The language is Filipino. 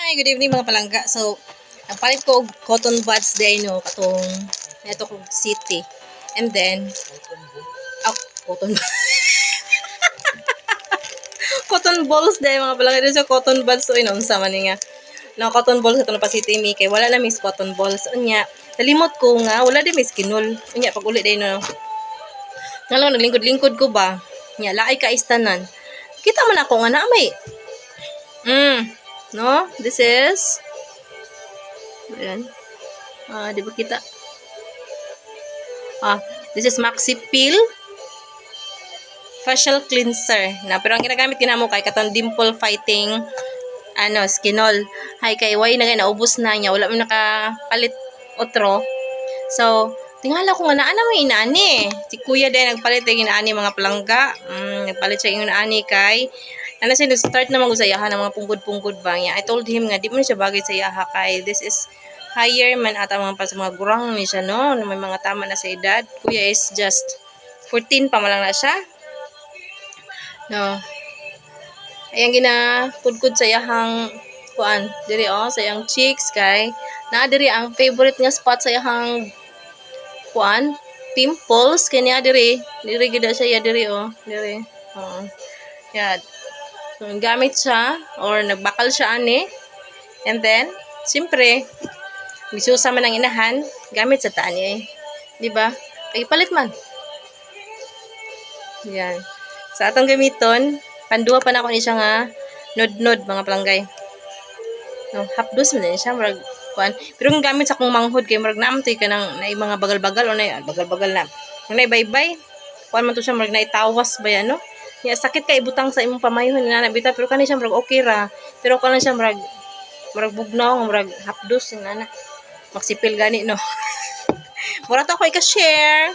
Hi, good evening mga palangga. So, nagpalit ko og cotton buds day no katong neto kog city. And then cotton cotton balls day mga palangga dito sa cotton buds so inunsa man ni nga. No cotton balls ato na pa city mi kay wala na mis cotton balls unya. Nalimot ko nga wala di mis kinul. Unya pag uli day no. Ngalo naglingkod-lingkod ko ba? Nya laay ka istanan. Kita man ako nga na may no? This is ayan. Di ba kita? This is Maxi Peel facial cleanser. Na pero ang ginagamit kinamo kay katong dimple fighting skinol. Hay kay way na naubos na niya, wala man nakapalit otro. So, tingala ko nga naa may inaani. Si Kuya din nagpalit ng inaani mga palangga. Nagpalit siya ng inaani kay siya start na mag-usayahan ng mga punggod-punggod ba niya. I told him nga di mo siya bagay sa yaha kay this is higher man ata mga gurang ni siya no, may mga tama na sa edad. Kuya is just 14 pa man lang na siya. No. Ayang ginakudkod sa yahang kuan diri sa iyang cheeks kay naa diri ang favorite nga spot sa iyang kuan pimples kanya diri gid siya diri diri. Yeah. So, gamit siya or nagbakal siya ani. And then, siyempre, misusa man ang inahan, gamit sa taan niya Di ba? Kay palit man. Yan. Sa atong gamiton, pandua pa na ako ni siya nga nod-nod mga palanggay. No, hapdos man siya murag kuan. Pero kung gamit sa akong manghod kay murag naamtoy ka nang na mga bagal-bagal o na bagal-bagal na. Kung naibay-bay, kuan man to siya murag naitawas ba yan no? Ya sakit kay ibutang sa imong pamayhon na bitaw pero kani siya murag okay ra. Pero kani siya murag bugnaw murag hapdos nga na. Magsipil gani no. Mura to ko i-share.